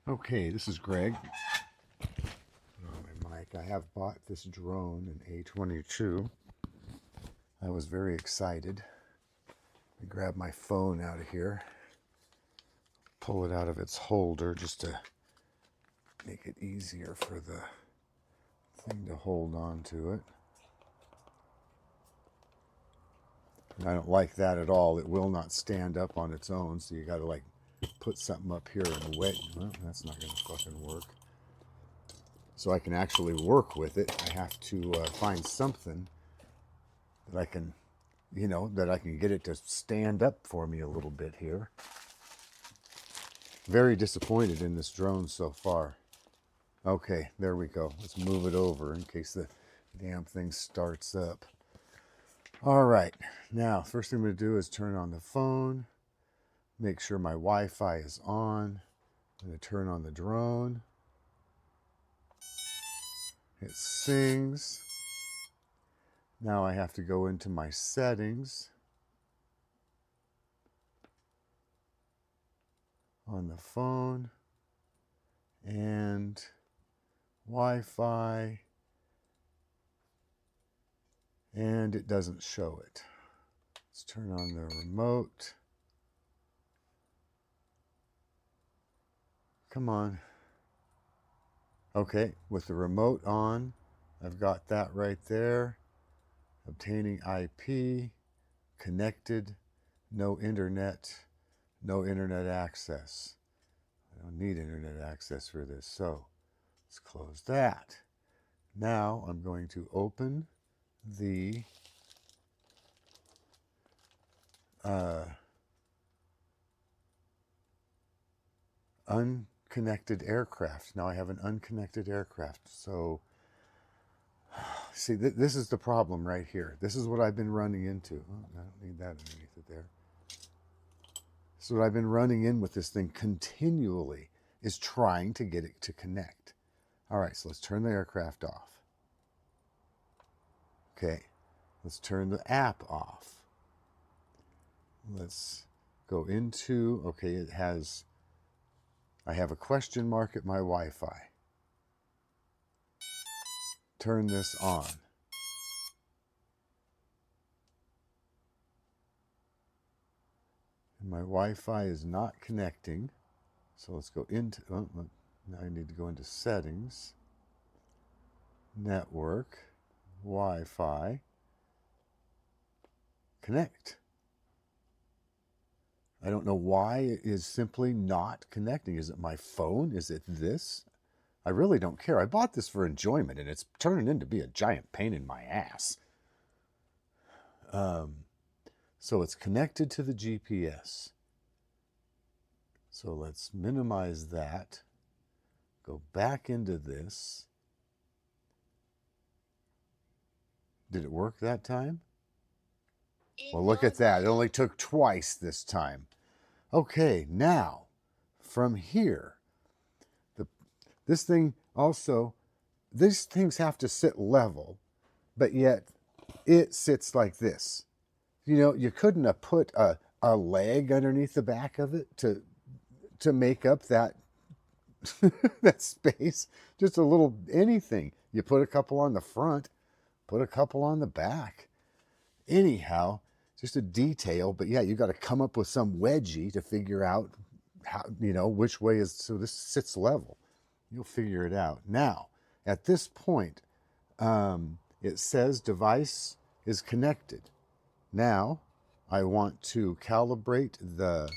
Okay, this is Greg. On my mic. I have bought this drone, an A22. I was very excited. I grabbed my phone out of here, pull it out of its holder just to make it easier for the thing to hold on to it. And I don't like that at all. It will not stand up on its own, so you got to like put something up here and wet. Well, that's not going to fucking work. So I can actually work with it, I have to find something that I can, that I can get it to stand up for me a little bit here. Very disappointed in this drone so far. Okay, there we go. Let's move it over in case the damn thing starts up. All right, now first thing I'm going to do is turn on the phone, make sure my Wi-Fi is on. I'm going to turn on the drone. It sings. Now I have to go into my settings on the phone and Wi-Fi, and it doesn't show it. Let's turn on the remote. Come on. Okay, with the remote on, I've got that right there. Obtaining IP, connected, no internet access. I don't need internet access for this, so let's close that. Now I'm going to open the unconnected aircraft. Now I have an unconnected aircraft. So, see, this is the problem right here. This is what I've been running into. Oh, I don't need that underneath it there. So what I've been running in with this thing continually is trying to get it to connect. All right, so let's turn the aircraft off. Okay, let's turn the app off. Let's go into, okay, I have a question mark at my Wi-Fi. Turn this on. And my Wi-Fi is not connecting. So let's go into, now I need to go into settings, network, Wi-Fi, connect. I don't know why it is simply not connecting. Is it my phone? Is it this? I really don't care. I bought this for enjoyment, and it's turning into be a giant pain in my ass. So it's connected to the GPS. So let's minimize that. Go back into this. Did it work that time? Well, look at that. It only took twice this time. Okay, now, from here, this thing also, these things have to sit level, but yet it sits like this. You know, you couldn't have put a leg underneath the back of it to make up that that space. Just a little anything. You put a couple on the front, put a couple on the back. Anyhow, just a detail, but yeah, you got to come up with some wedgie to figure out how, which way is, so this sits level. You'll figure it out. Now, at this point, it says device is connected. Now, I want to calibrate the,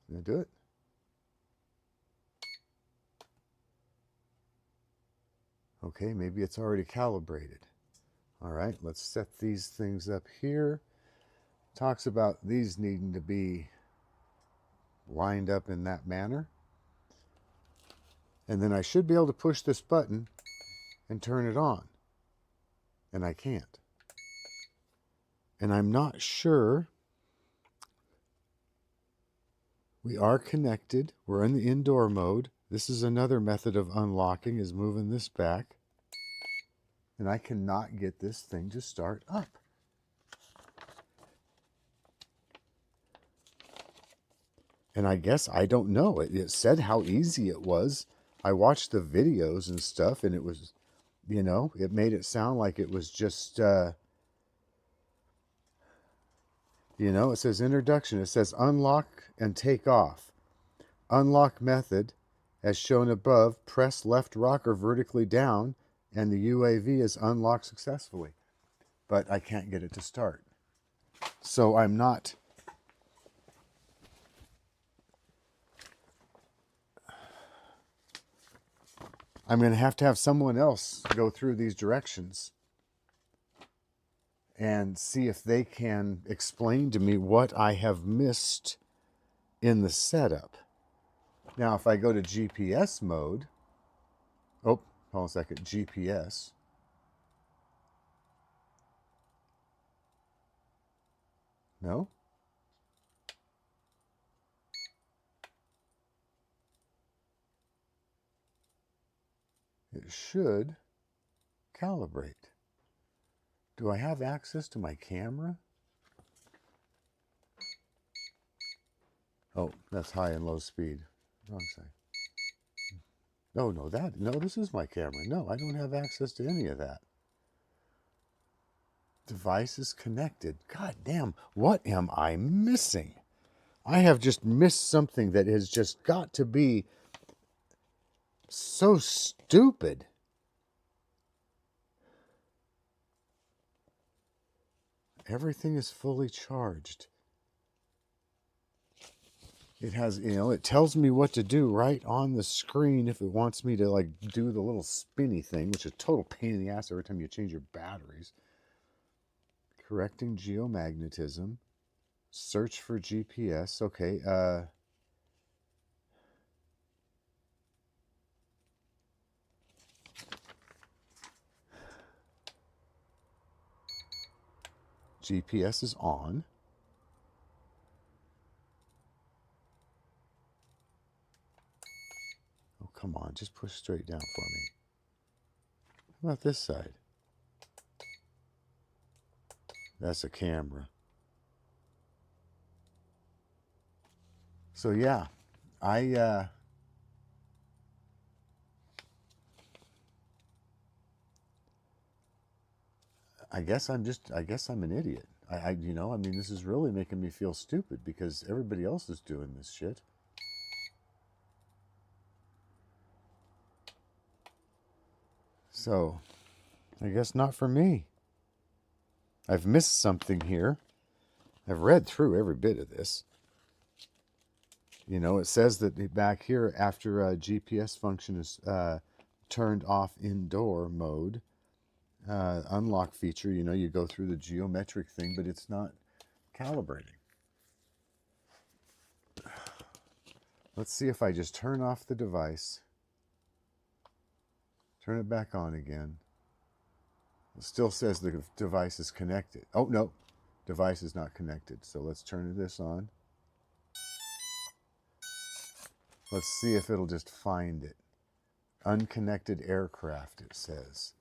can I do it? Okay, maybe it's already calibrated. All right, let's set these things up here. Talks about these needing to be lined up in that manner. And then I should be able to push this button and turn it on. And I can't. And I'm not sure. We are connected. We're in the indoor mode. This is another method of unlocking, is moving this back. And I cannot get this thing to start up. And I guess I don't know. It said how easy it was. I watched the videos and stuff, and it was, it made it sound like it was just, it says introduction. It says unlock and take off. Unlock method, as shown above, press left rocker vertically down, and the UAV is unlocked successfully. But I can't get it to start. So I'm going to have someone else go through these directions and see if they can explain to me what I have missed in the setup. Now, if I go to GPS mode, hold on a second, GPS. No? It should calibrate. Do I have access to my camera? Oh, that's high and low speed. Wrong side. No, this is my camera. No, I don't have access to any of that. Device is connected. God damn, what am I missing? I have just missed something that has just got to be so stupid. Everything is fully charged. It has, it tells me what to do right on the screen if it wants me to do the little spinny thing, which is a total pain in the ass every time you change your batteries. Correcting geomagnetism. Search for GPS. Okay. GPS is on. Oh, come on. Just push straight down for me. How about this side? That's a camera. So yeah, I guess I'm an idiot. This is really making me feel stupid because everybody else is doing this shit. So, I guess not for me. I've missed something here. I've read through every bit of this. It says that back here, after a GPS function is turned off indoor mode, unlock feature, you go through the geometric thing, but it's not calibrating. Let's see if I just turn off the device, turn it back on again. It still says the device is connected. Oh, no, device is not connected. So let's turn this on. Let's see if it'll just find it. Unconnected aircraft, it says.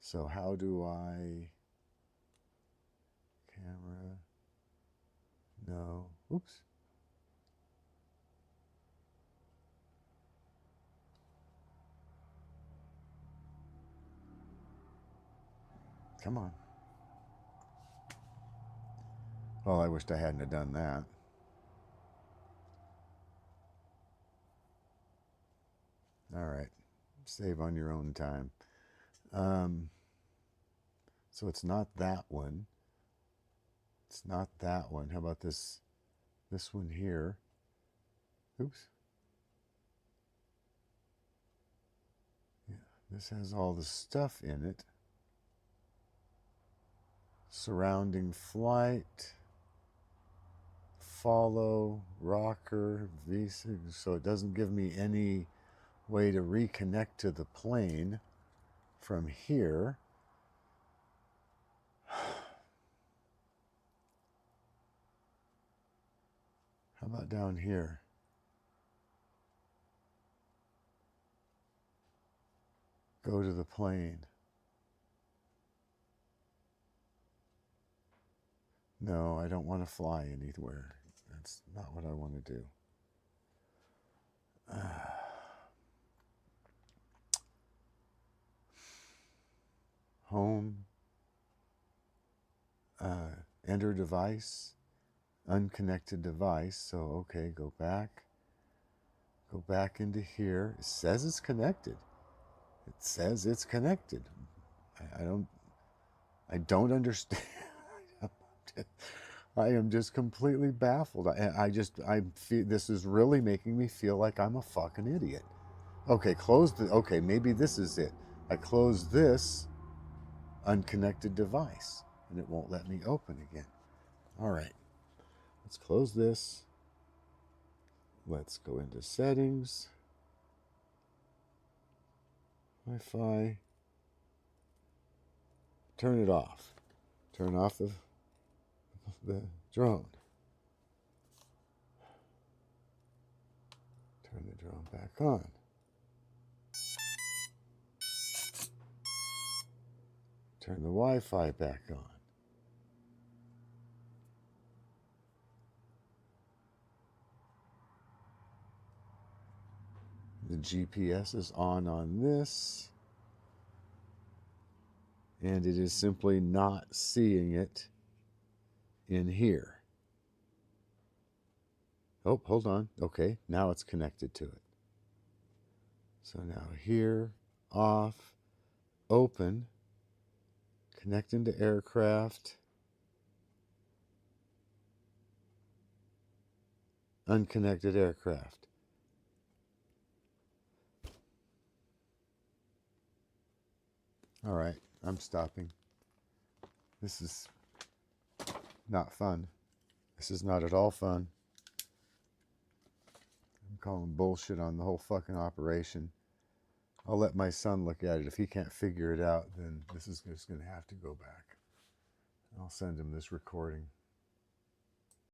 So how do I... Camera... No. Oops. Come on. Well, I wished I hadn't have done that. All right. Save on your own time. So it's not that one. It's not that one. How about this one here? Oops. Yeah, this has all the stuff in it. Surrounding flight, follow, rocker, visa. So it doesn't give me any way to reconnect to the plane from here. How about down here? Go to the plane. No, I don't want to fly anywhere. That's not what I want to do. Home. Enter device. Unconnected device. So, okay, go back. Go back into here. It says it's connected. It says it's connected. I don't understand. I am just completely baffled. I feel this is really making me feel like I'm a fucking idiot. Okay, okay, maybe this is it. I close this unconnected device and it won't let me open again. All right, let's close this. Let's go into settings. Wi-Fi. Turn it off. Turn off the drone. Turn the drone back on. Turn the Wi-Fi back on. The GPS is on this. And it is simply not seeing it in here. Oh, hold on. Okay, now it's connected to it. So now here, off, open, connect into aircraft, unconnected aircraft. All right, I'm stopping. This is not fun. This is not at all fun. I'm calling bullshit on the whole fucking operation. I'll let my son look at it. If he can't figure it out, then this is just going to have to go back. I'll send him this recording.